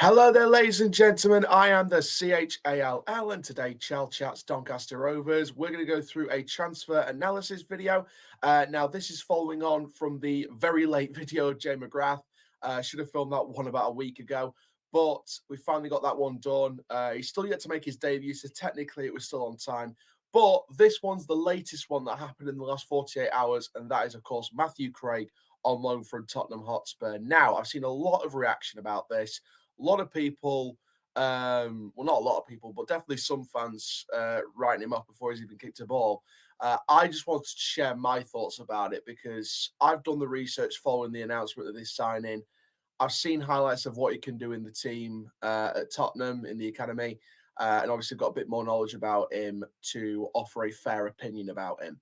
Hello there, ladies and gentlemen. I am the CHALL, and today, Chall Chats Doncaster Rovers. We're going to go through a transfer analysis video. Now, this is following on from the very late video of Jay McGrath. Should have filmed that one about a week ago, but we finally got that one done. He's still yet to make his debut, so technically it was still on time. But this one's the latest one that happened in the last 48 hours, and that is, of course, Matthew Craig on loan from Tottenham Hotspur. Now, I've seen a lot of reaction about this. A lot of people, well, not a lot of people, but definitely some fans writing him off before he's even kicked a ball. I just wanted to share my thoughts about it because I've done the research following the announcement of this signing. I've seen highlights of what he can do in the team at Tottenham in the academy, and obviously got a bit more knowledge about him to offer a fair opinion about him,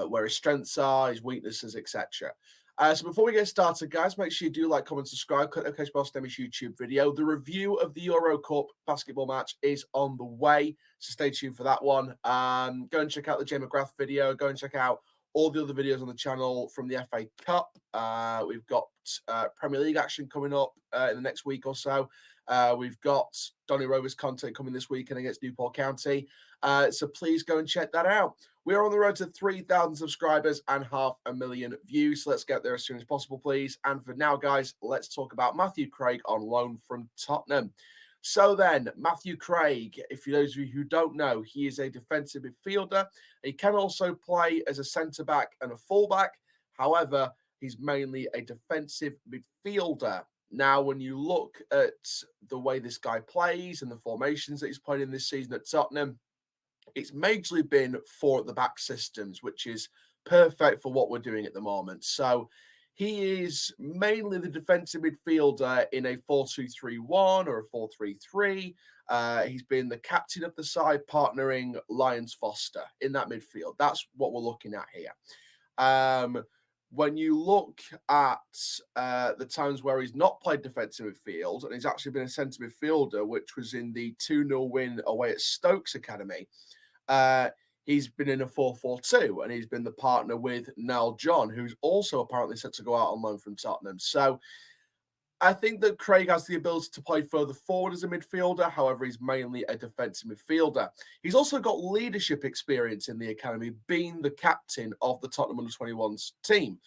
where his strengths are, his weaknesses, etc. So before we get started, guys, make sure you do like, comment, subscribe, click OK Sports Demi's YouTube video. The review of the Euro Cup basketball match is on the way, so stay tuned for that one. Go and check out the Jay McGrath video. Go and check out all the other videos on the channel from the FA Cup. We've got Premier League action coming up in the next week or so. We've got Donny Rovers content coming this weekend against Newport County. So please go and check that out. We are on the road to 3,000 subscribers and 500,000 views. So let's get there as soon as possible, please. And for now, guys, let's talk about Matthew Craig on loan from Tottenham. So then, Matthew Craig, if those of you who don't know, he is a defensive midfielder. He can also play as a centre-back and a full-back. However, he's mainly a defensive midfielder. Now, when you look at the way this guy plays and the formations that he's played in this season at Tottenham, it's majorly been four at the back systems, which is perfect for what we're doing at the moment. So he is mainly the defensive midfielder in a 4-2-3-1 or a 4-3-3. He's been the captain of the side, partnering Lyons Foster in that midfield. That's what we're looking at here. When you look at the times where he's not played defensive midfield and he's actually been a centre midfielder, which was in the 2-0 win away at Stokes Academy, he's been in a 4-4-2 and he's been the partner with Niall John, who's also apparently set to go out on loan from Tottenham. So I think that Craig has the ability to play further forward as a midfielder. However, he's mainly a defensive midfielder. He's also got leadership experience in the academy, being the captain of the Tottenham Under-21s team.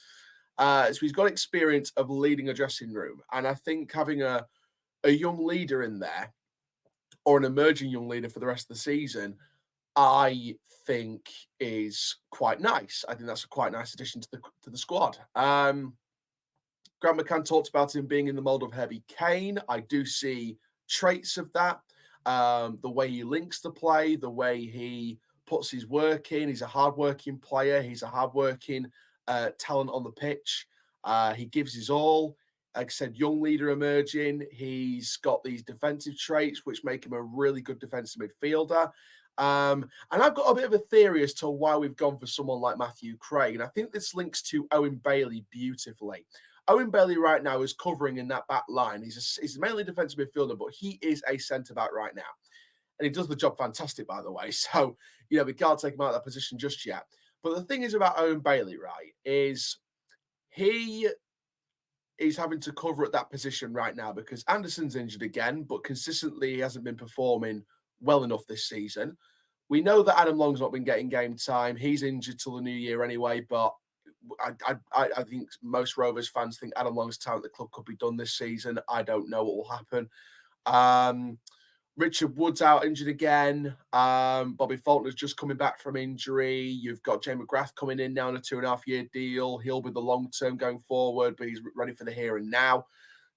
So he's got experience of leading a dressing room. And I think having a young leader in there, or an emerging young leader for the rest of the season, I think is quite nice. I think that's a quite nice addition to the squad. Grant McCann talked about him being in the mold of Herbie Kane. I do see traits of that. The way he links the play, the way he puts his work in. He's a hardworking player. He's a hardworking talent on the pitch. He gives his all. Like I said, young leader emerging. He's got these defensive traits, which make him a really good defensive midfielder. And I've got a bit of a theory as to why we've gone for someone like Matthew Craig. And I think this links to Owen Bailey beautifully. Owen Bailey right now is covering in that back line. He's mainly defensive midfielder, but he is a centre-back right now. And he does the job fantastic, by the way. So, we can't take him out of that position just yet. But the thing is about Owen Bailey, right, is he is having to cover at that position right now because Anderson's injured again, but consistently he hasn't been performing well enough this season. We know that Adam Long's not been getting game time. He's injured till the new year anyway, but I think most Rovers fans think Adam Long's time at the club could be done this season. I don't know what will happen. Richard Wood's out injured again. Bobby Faulkner's just coming back from injury. You've got Jay McGrath coming in now on a 2.5-year deal. He'll be the long term going forward, but he's ready for the here and now.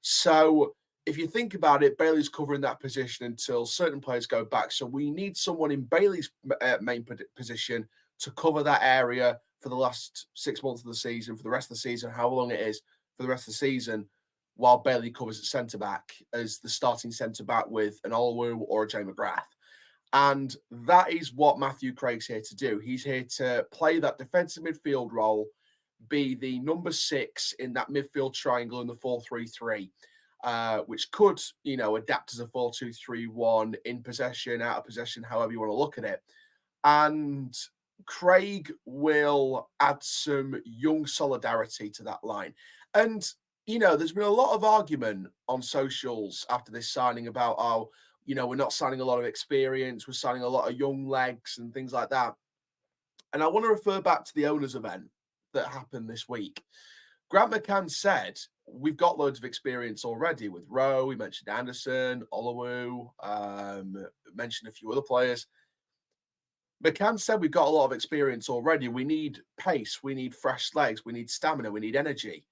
So if you think about it, Bailey's covering that position until certain players go back. So we need someone in Bailey's main position to cover that area for the last 6 months of the season, for the rest of the season, how long it is for the rest of the season, while Bailey covers at centre-back as the starting centre-back with an Olwu or a Jay McGrath. And that is what Matthew Craig's here to do. He's here to play that defensive midfield role, be the number 6 in that midfield triangle in the 4-3-3, which could, adapt as a 4-2-3-1, in possession, out of possession, however you want to look at it. And Craig will add some young solidarity to that line. And there's been a lot of argument on socials after this signing about, oh, we're not signing a lot of experience, we're signing a lot of young legs and things like that. And I want to refer back to the owners' event that happened this week. Grant McCann said, we've got loads of experience already with Rowe. We mentioned Anderson, Olowu, mentioned a few other players. McCann said we've got a lot of experience already. We need pace, we need fresh legs, we need stamina, we need energy.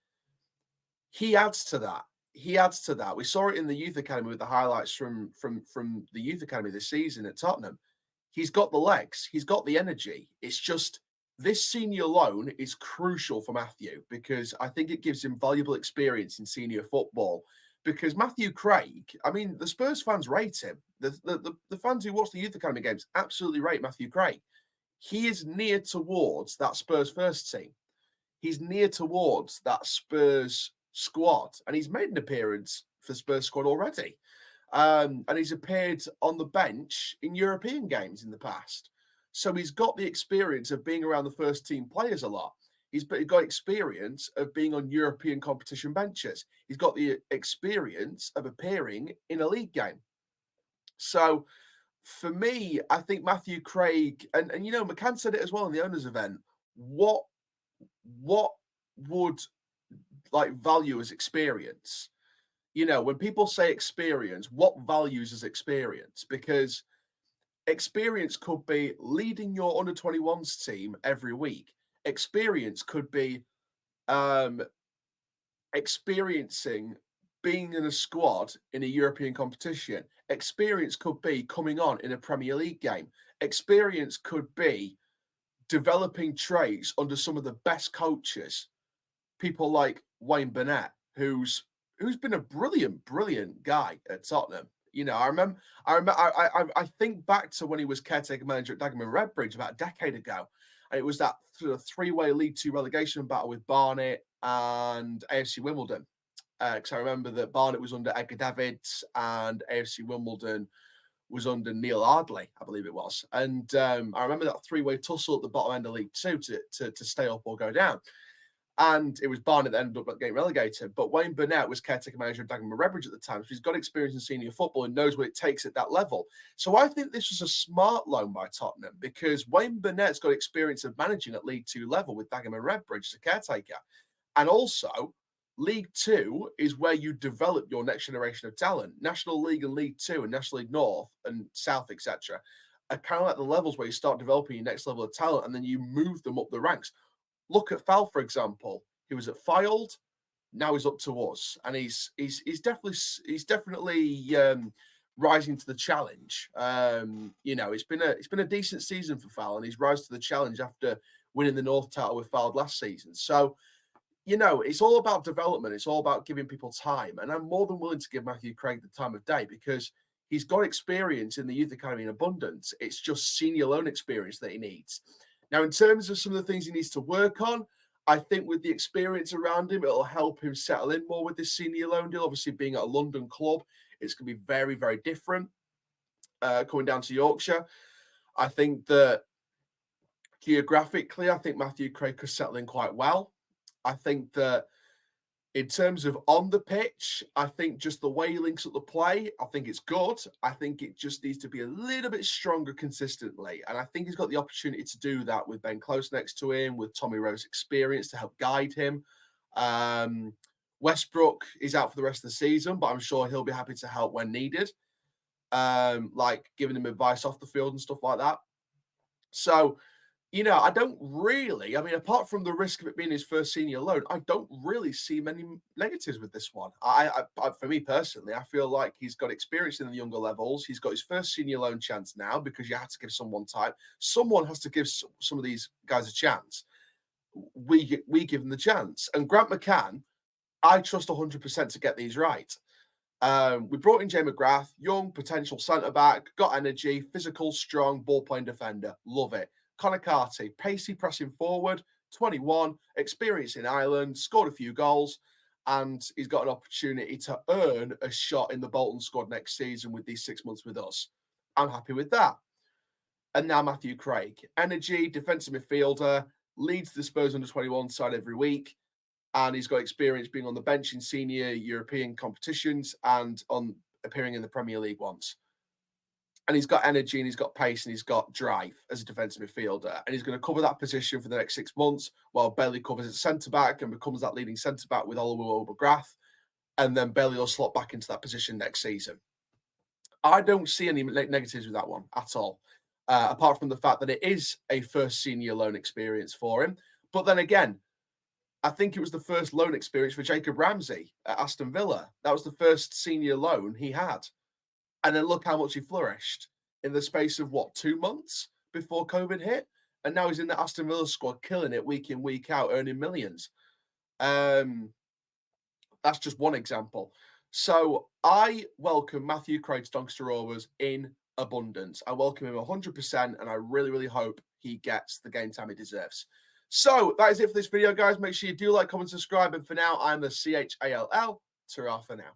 He adds to that. He adds to that. We saw it in the youth academy with the highlights from the youth academy this season at Tottenham. He's got the legs, he's got the energy. It's just this senior loan is crucial for Matthew because I think it gives him valuable experience in senior football. Because Matthew Craig, I mean, the Spurs fans rate him. The fans who watch the youth academy games absolutely rate Matthew Craig. He is near towards that Spurs first team. He's near towards that Spurs squad, and he's made an appearance for Spurs squad already. And he's appeared on the bench in European games in the past. So he's got the experience of being around the first team players a lot. He's got experience of being on European competition benches. He's got the experience of appearing in a league game. So for me, I think Matthew Craig, and McCann said it as well in the owners' event. What would like value as experience? When people say experience, what values as experience? Because experience could be leading your under 21s team every week. Experience could be experiencing being in a squad in a European competition. Experience could be coming on in a Premier League game. Experience could be developing traits under some of the best coaches, people like Wayne Burnett, who's been a brilliant guy at Tottenham. I think back to when he was caretaker manager at Dagenham and Redbridge about a decade ago, and it was that sort of three-way League Two relegation battle with Barnet and AFC Wimbledon. Because I remember that Barnet was under Edgar Davids and AFC Wimbledon was under Neil Ardley, I believe it was. And I remember that three-way tussle at the bottom end of League Two to stay up or go down. And it was Barnet that ended up getting relegated. But Wayne Burnett was caretaker manager of Dagenham and Redbridge at the time. So he's got experience in senior football and knows what it takes at that level. So I think this was a smart loan by Tottenham because Wayne Burnett's got experience of managing at League Two level with Dagenham and Redbridge as a caretaker. And also, League Two is where you develop your next generation of talent. National League and League Two and National League North and South, etc., are kind of like the levels where you start developing your next level of talent and then you move them up the ranks. Look at Fal, for example. He was at Fylde, now he's up to us, and he's definitely rising to the challenge. It's been a decent season for Fal, and he's risen to the challenge after winning the North title with Fylde last season. So, it's all about development. It's all about giving people time, and I'm more than willing to give Matthew Craig the time of day because he's got experience in the youth academy in abundance. It's just senior loan experience that he needs. Now, in terms of some of the things he needs to work on, I think with the experience around him, it'll help him settle in more with this senior loan deal. Obviously, being at a London club, it's going to be very, very different coming down to Yorkshire. I think that geographically, I think Matthew Craig could settle in quite well. I think that in terms of on the pitch, I think just the way he links up the play, I think it's good. I think it just needs to be a little bit stronger consistently. And I think he's got the opportunity to do that with Ben Close next to him, with Tommy Rowe's experience to help guide him. Westbrook is out for the rest of the season, but I'm sure he'll be happy to help when needed, like giving him advice off the field and stuff like that. So, I don't really, apart from the risk of it being his first senior loan, I don't really see many negatives with this one. I for me personally, I feel like he's got experience in the younger levels. He's got his first senior loan chance now because you have to give someone time. Someone has to give some of these guys a chance. We give them the chance. And Grant McCann, I trust 100% to get these right. We brought in Jay McGrath, young potential centre-back, got energy, physical, strong, ball-playing defender. Love it. Connor Carty, pacey pressing forward, 21, experience in Ireland, scored a few goals, and he's got an opportunity to earn a shot in the Bolton squad next season with these 6 months with us. I'm happy with that. And now Matthew Craig, energy, defensive midfielder, leads the Spurs under 21 side every week. and he's got experience being on the bench in senior European competitions and on appearing in the Premier League once. And he's got energy and he's got pace and he's got drive as a defensive midfielder. And he's going to cover that position for the next 6 months while Bailey covers at centre back and becomes that leading centre back with Oliver Overgrath. And then Bailey will slot back into that position next season. I don't see any negatives with that one at all, apart from the fact that it is a first senior loan experience for him. But then again, I think it was the first loan experience for Jacob Ramsey at Aston Villa. That was the first senior loan he had. And then look how much he flourished in the space of, 2 months before COVID hit? And now he's in the Aston Villa squad, killing it week in, week out, earning millions. That's just one example. So I welcome Matthew Craig to Doncaster Rovers in abundance. I welcome him 100%, and I really, really hope he gets the game time he deserves. So that is it for this video, guys. Make sure you do like, comment, subscribe. And for now, I'm the CHALL. Ta-ra for now.